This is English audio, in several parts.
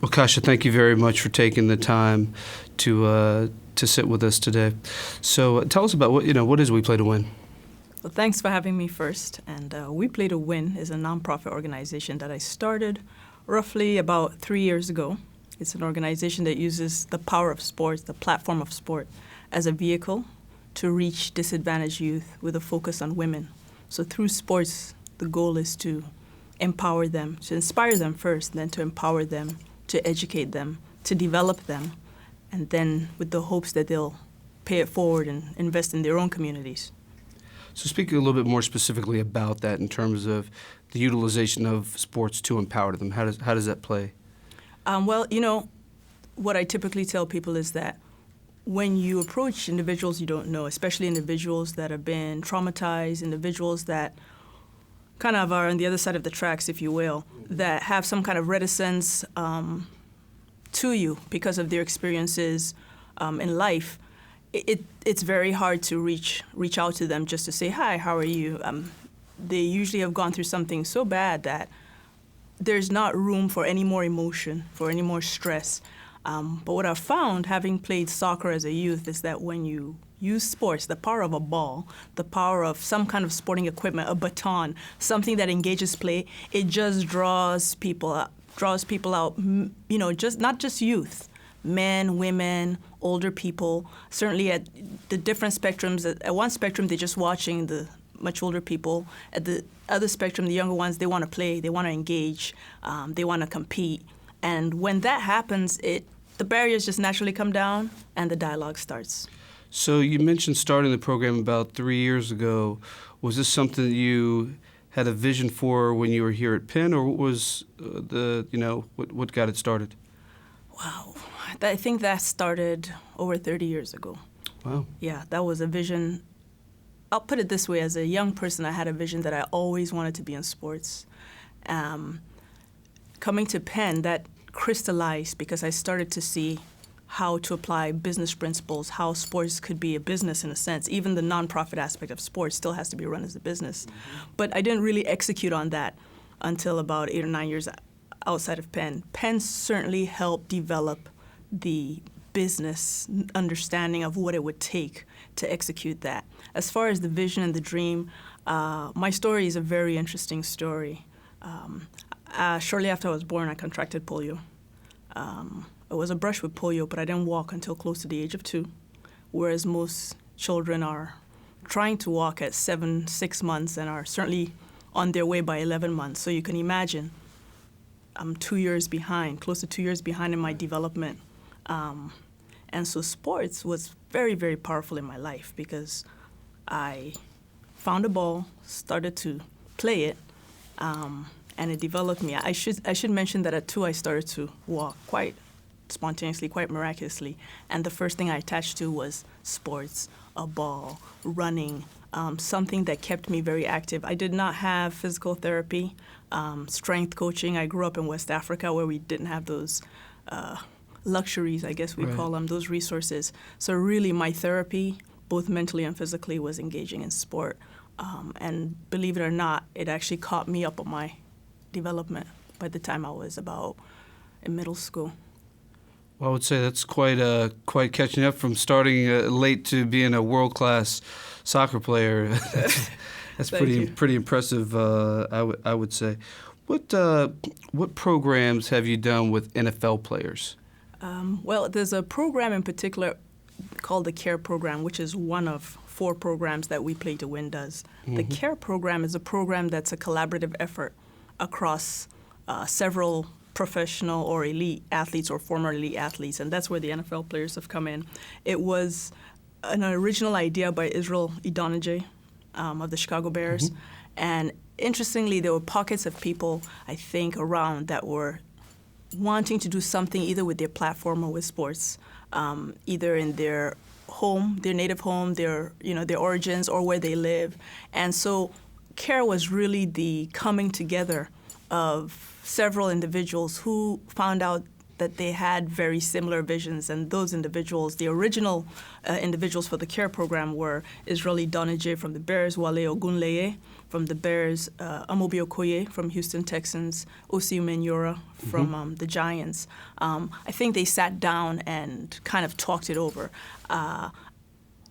Well, Kasia, thank you very much for taking the time to sit with us today. So tell us about what is We Play to Win? Well, thanks for having me first. And We Play to Win is a nonprofit organization that I started roughly about 3 years ago. It's an organization that uses the power of sports, the platform of sport, as a vehicle to reach disadvantaged youth with a focus on women. So through sports, the goal is to empower them, to inspire them first, then to empower them, to educate them, to develop them, and then with the hopes that they'll pay it forward and invest in their own communities. So speaking a little bit more specifically about that in terms of the utilization of sports to empower them, how does that play? Well, what I typically tell people is that when you approach individuals you don't know, especially individuals that have been traumatized, individuals that kind of are on the other side of the tracks, if you will, that have some kind of reticence to you because of their experiences in life, it's very hard to reach out to them just to say, hi, how are you? They usually have gone through something so bad that there's not room for any more emotion, for any more stress. But what I've found, having played soccer as a youth, is that when you use sports, the power of a ball, the power of some kind of sporting equipment, a baton, something that engages play, it just draws people out, just not just youth, men, women, older people, certainly at the different spectrums. At one spectrum, they're just watching the much older people. At the other spectrum, the younger ones, they want to play, they want to engage, they want to compete. And when that happens, the barriers just naturally come down and the dialogue starts. So you mentioned starting the program about 3 years ago. Was this something that you had a vision for when you were here at Penn, or what was what got it started? Wow. I think that started over 30 years ago. Wow. Yeah, that was a vision. I'll put it this way. As a young person, I had a vision that I always wanted to be in sports. Coming to Penn, that crystallized because I started to see how to apply business principles, how sports could be a business in a sense. Even the nonprofit aspect of sports still has to be run as a business. Mm-hmm. But I didn't really execute on that until about 8 or 9 years outside of Penn. Penn certainly helped develop the business understanding of what it would take to execute that. As far as the vision and the dream, my story is a very interesting story. Shortly after I was born, I contracted polio. It was a brush with polio, but I didn't walk until close to the age of 2, whereas most children are trying to walk at 6 months and are certainly on their way by 11 months. So you can imagine I'm 2 years behind, close to 2 years behind in my development. And so sports was very, very powerful in my life because I found a ball, started to play it, and it developed me. I should mention that at 2 I started to walk quite spontaneously, quite miraculously, and the first thing I attached to was sports, a ball, running, something that kept me very active. I did not have physical therapy, strength coaching. I grew up in West Africa where we didn't have those luxuries, I guess we call them, those resources. So really my therapy, both mentally and physically, was engaging in sport. And believe it or not, it actually caught me up on my development by the time I was about in middle school. Well, I would say that's quite catching up from starting late to being a world-class soccer player. That's pretty impressive, I would say. What programs have you done with NFL players? Well, there's a program in particular called the CARE program, which is one of 4 programs that We Play to Win does. Mm-hmm. The CARE program is a program that's a collaborative effort across several professional or elite athletes or former elite athletes, and that's where the NFL players have come in. It was an original idea by Israel Idonije of the Chicago Bears, mm-hmm. And interestingly, there were pockets of people, I think, around that were wanting to do something either with their platform or with sports, either in their home, their native home, their origins, or where they live. And so CARE was really the coming together of several individuals who found out that they had very similar visions, and those individuals, the original individuals for the CARE program were Israeli Donije from the Bears, Wale Ogunleye from the Bears, Amobi Okoye from Houston Texans, Osi Umenyiora from the Giants. I think they sat down and kind of talked it over.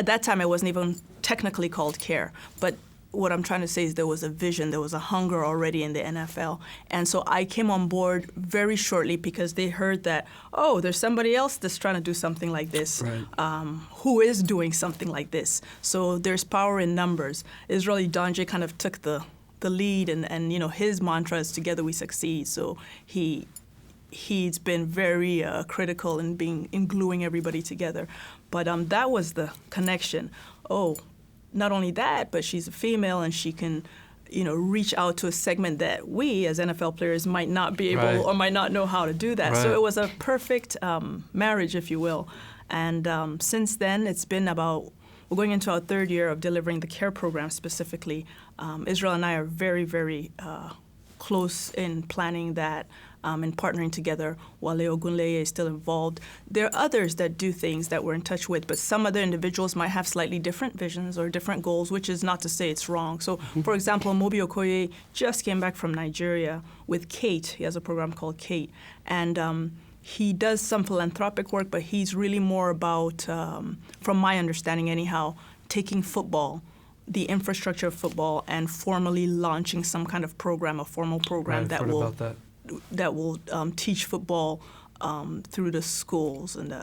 At that time, it wasn't even technically called CARE, but what I'm trying to say is there was a vision, there was a hunger already in the NFL. And so I came on board very shortly because they heard that, oh, there's somebody else that's trying to do something like this, who is doing something like this. So there's power in numbers. Israeli Donje kind of took the lead, and you know, his mantra is together we succeed. So he's been very critical in gluing everybody together. But that was the connection. Oh, not only that, but she's a female and she can, you know, reach out to a segment that we as NFL players might not be able or might not know how to do that. So it was a perfect marriage, if you will. And since then, it's been we're going into our third year of delivering the CARE program specifically. Israel and I are very, very close in planning that, in partnering together. Wale Ogunleye is still involved. There are others that do things that we're in touch with, but some other individuals might have slightly different visions or different goals, which is not to say it's wrong. So, for example, Amobi Okoye just came back from Nigeria with Kate. He has a program called Kate. And he does some philanthropic work, but he's really more about, from my understanding anyhow, taking football, the infrastructure of football, and formally launching some kind of program, a formal program that will teach football through the schools and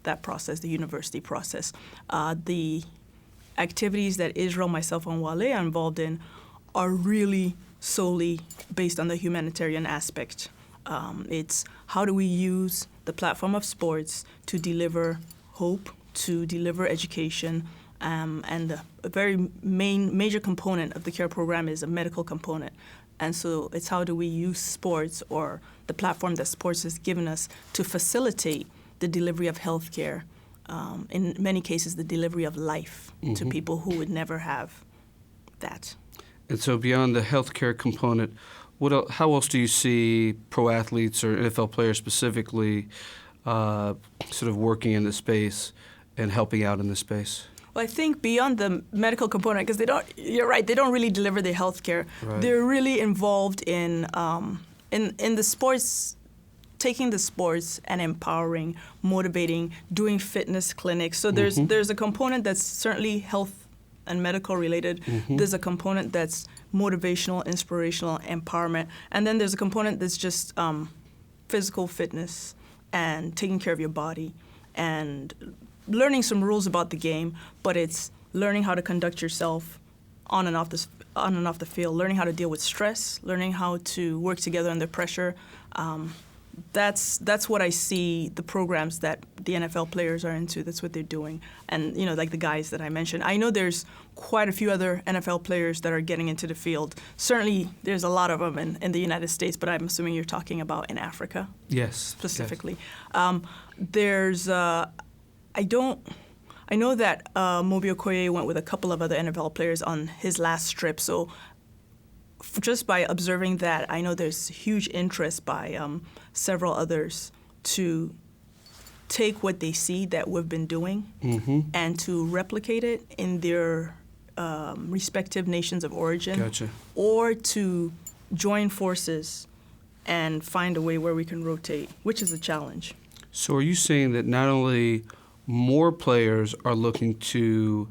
that process, the university process. The activities that Israel, myself, and Wale are involved in are really solely based on the humanitarian aspect. It's how do we use the platform of sports to deliver hope, to deliver education, and a very major component of the CARE program is a medical component. And so it's how do we use sports, or the platform that sports has given us, to facilitate the delivery of health care, in many cases the delivery of life to people who would never have that. And so beyond the healthcare component, how else do you see pro athletes or NFL players specifically sort of working in this space and helping out in this space? Well, I think beyond the medical component, because you're right, they don't really deliver the health care. Right. They're really involved in the sports, taking the sports and empowering, motivating, doing fitness clinics. So there's a component that's certainly health and medical related. There's a component that's motivational, inspirational, empowerment. And then there's a component that's just physical fitness and taking care of your body and learning some rules about the game, but it's learning how to conduct yourself on and off the field, learning how to deal with stress, learning how to work together under pressure. That's what I see the programs that the NFL players are into. That's what they're doing. And, like the guys that I mentioned, I know there's quite a few other NFL players that are getting into the field. Certainly, there's a lot of them in the United States, but I'm assuming you're talking about in Africa. Yes. Specifically. Yes. I know that Amobi Okoye went with a couple of other NFL players on his last trip. So just by observing that, I know there's huge interest by several others to take what they see that we've been doing and to replicate it in their respective nations of origin. Gotcha. Or to join forces and find a way where we can rotate, which is a challenge. So are you saying that not only more players are looking to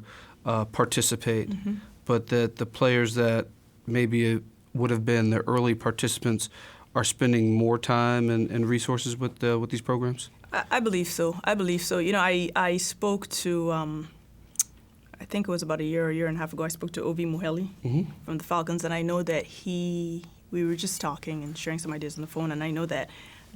participate, but that the players that maybe would have been the early participants are spending more time and resources with these programs? I believe so. I spoke to, I think it was about a year and a half ago, I spoke to Ovi Muheli from the Falcons, and I know that we were just talking and sharing some ideas on the phone, and I know that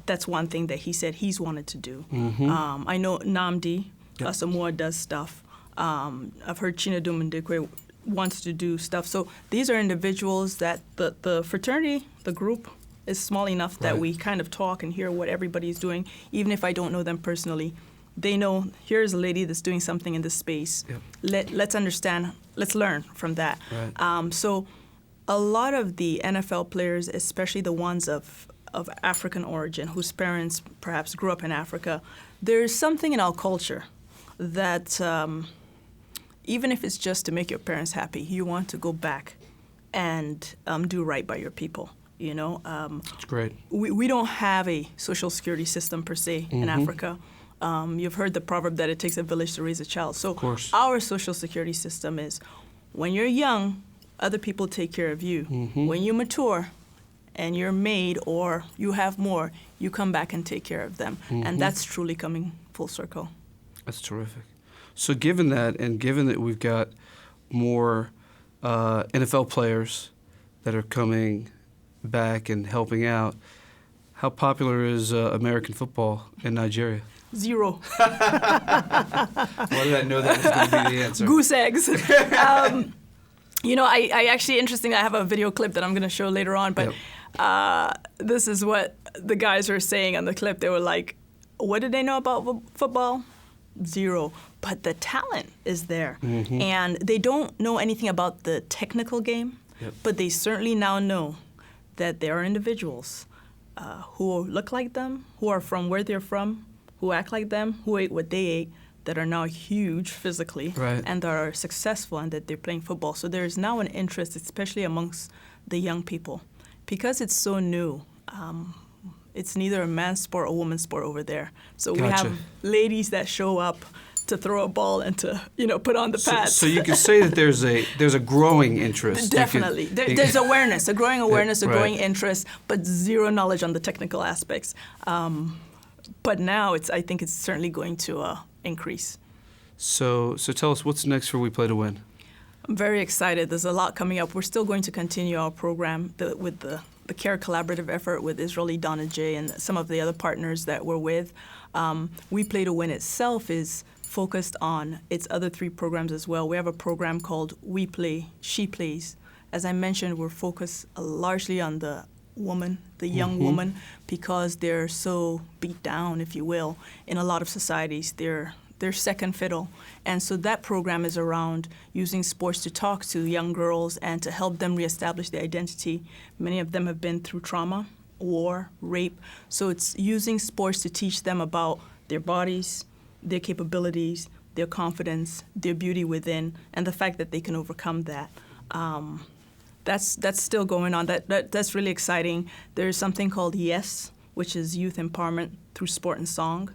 that's one thing that he said he's wanted to do. I know Nnamdi Asamoah does stuff. I've heard Chinedum Ndekwe wants to do stuff. So these are individuals that the fraternity, the group, is small enough that we kind of talk and hear what everybody's doing, even if I don't know them personally. They know, here's a lady that's doing something in this space. Let's understand, let's learn from that. So a lot of the NFL players, especially the ones of of African origin, whose parents perhaps grew up in Africa, there's something in our culture that even if it's just to make your parents happy, you want to go back and do right by your people. You know, That's great. We don't have a social security system per se in Africa. You've heard the proverb that it takes a village to raise a child. So our social security system is when you're young, other people take care of you. When you mature and you're made or you have more, you come back and take care of them. And that's truly coming full circle. That's terrific. So given that, and given that we've got more NFL players that are coming back and helping out, how popular is American football in Nigeria? 0. Why did I know that was going to be the answer? Goose eggs. You know, I actually, interesting, I have a video clip that I'm going to show later on, but this is what the guys were saying on the clip. They were like, what did they know about football? 0. But the talent is there. And they don't know anything about the technical game, but they certainly now know that there are individuals who look like them, who are from where they're from, who act like them, who ate what they ate, that are now huge physically and that are successful and that they're playing football. So there's now an interest, especially amongst the young people. Because it's so new, it's neither a man's sport or woman's sport over there. So we have ladies that show up to throw a ball and to, you know, put on the pads. So you could say that there's a growing interest. Definitely. There's awareness, a growing awareness, a growing interest, but 0 knowledge on the technical aspects. But now I think it's certainly going to increase. So tell us, what's next for We Play to Win? I'm very excited. There's a lot coming up. We're still going to continue our program with the CARE collaborative effort with Israeli Donna J and some of the other partners that we're with. We Play to Win itself is focused on its other 3 programs as well. We have a program called We Play, She Plays. As I mentioned, we're focused largely on the woman, the young woman, because they're so beat down, if you will, in a lot of societies. They're second fiddle. And so that program is around using sports to talk to young girls and to help them reestablish their identity. Many of them have been through trauma, war, rape. So it's using sports to teach them about their bodies, their capabilities, their confidence, their beauty within, and the fact that they can overcome that. That's still going on. That's really exciting. There's something called YES, which is youth empowerment through sport and song.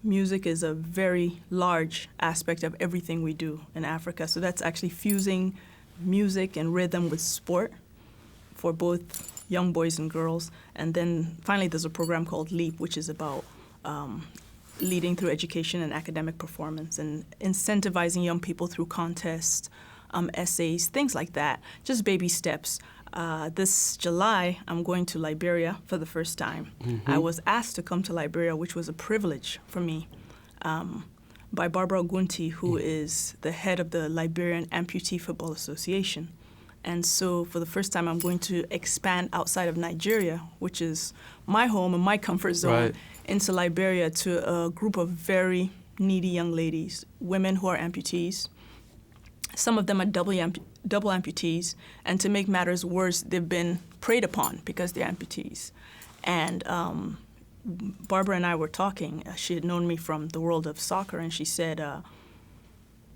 Music is a very large aspect of everything we do in Africa. So that's actually fusing music and rhythm with sport for both young boys and girls. And then finally there's a program called LEAP, which is about leading through education and academic performance and incentivizing young people through contests, essays, things like that, just baby steps. This July, I'm going to Liberia for the first time. I was asked to come to Liberia, which was a privilege for me, by Barbara Gunti, who is the head of the Liberian Amputee Football Association. And so for the first time, I'm going to expand outside of Nigeria, which is my home and my comfort zone, into Liberia to a group of very needy young ladies, women who are amputees. Some of them are double amputees, and to make matters worse, they've been preyed upon because they're amputees. And Barbara and I were talking. She had known me from the world of soccer, and she said,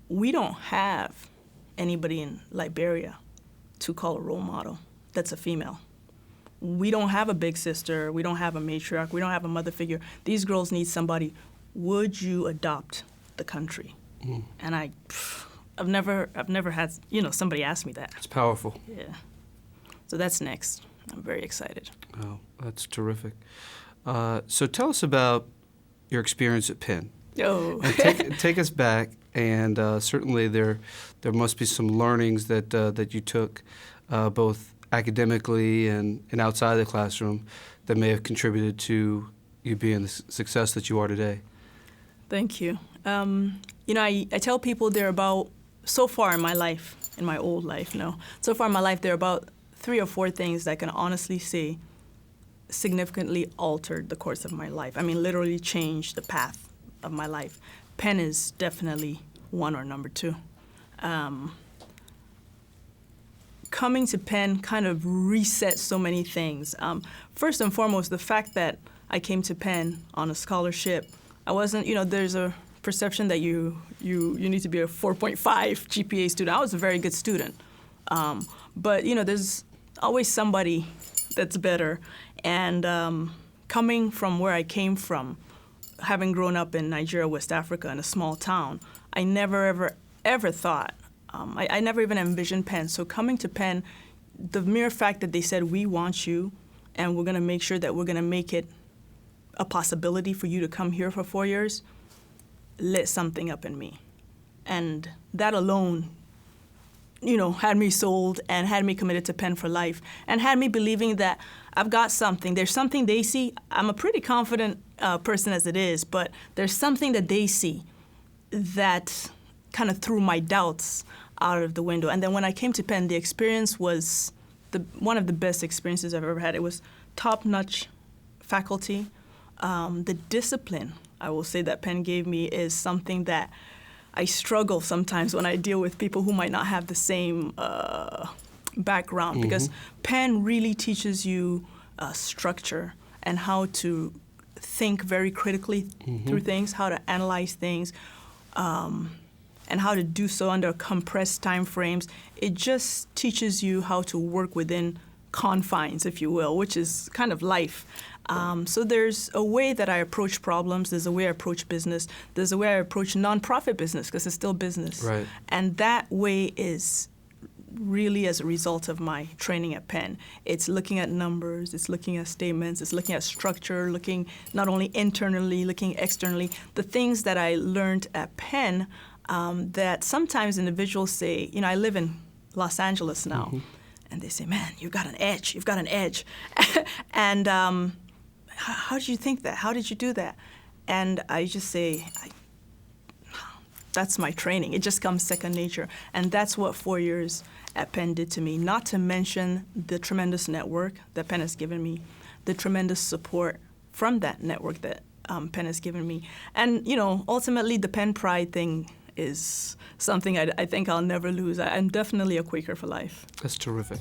we don't have anybody in Liberia to call a role model that's a female. We don't have a big sister. We don't have a matriarch. We don't have a mother figure. These girls need somebody. Would you adopt the country? And I've never had, somebody ask me that. It's powerful. Yeah. So that's next. I'm very excited. Oh, that's terrific. So tell us about your experience at Penn. Oh. And take us back, and certainly there must be some learnings that you took, both academically and outside the classroom, that may have contributed to you being the success that you are today. Thank you. I tell people there are about, so far in my life, in my old life, so far in my life, there are about 3 or 4 things that I can honestly say significantly altered the course of my life. I mean, literally changed the path of my life. Penn is definitely 1 or number 2. coming to Penn kind of reset so many things. First and foremost, the fact that I came to Penn on a scholarship. I wasn't, there's a perception that you need to be a 4.5 GPA student. I was a very good student. But, there's always somebody that's better. And coming from where I came from, having grown up in Nigeria, West Africa, in a small town, I never, ever thought, I never even envisioned Penn. So coming to Penn, the mere fact that they said, we want you, and we're going to make sure that we're going to make it a possibility for you to come here for 4 years, lit something up in me. And that alone, had me sold and had me committed to Penn for life and had me believing that I've got something. There's something they see. I'm a pretty confident person as it is, but there's something that they see that kind of threw my doubts out of the window. And then when I came to Penn, the experience was one of the best experiences I've ever had. It was top-notch faculty. The discipline, I will say, that Penn gave me is something that I struggle sometimes when I deal with people who might not have the same background, because Penn really teaches you structure and how to think very critically through things, how to analyze things, and how to do so under compressed time frames. It just teaches you how to work within confines, if you will, which is kind of life. So there's a way that I approach problems. There's a way I approach business. There's a way I approach nonprofit business, because it's still business. Right. And that way is really as a result of my training at Penn. It's looking at numbers. It's looking at statements. It's looking at structure, looking not only internally, looking externally. The things that I learned at Penn that sometimes individuals say, I live in Los Angeles now, and they say, man, you've got an edge. You've got an edge. And how did you think that? How did you do that? And I just say, that's my training. It just comes second nature. And that's what 4 years at Penn did to me, not to mention the tremendous network that Penn has given me, the tremendous support from that network that Penn has given me. And, ultimately the Penn pride thing is something I think I'll never lose. I'm definitely a Quaker for life. That's terrific.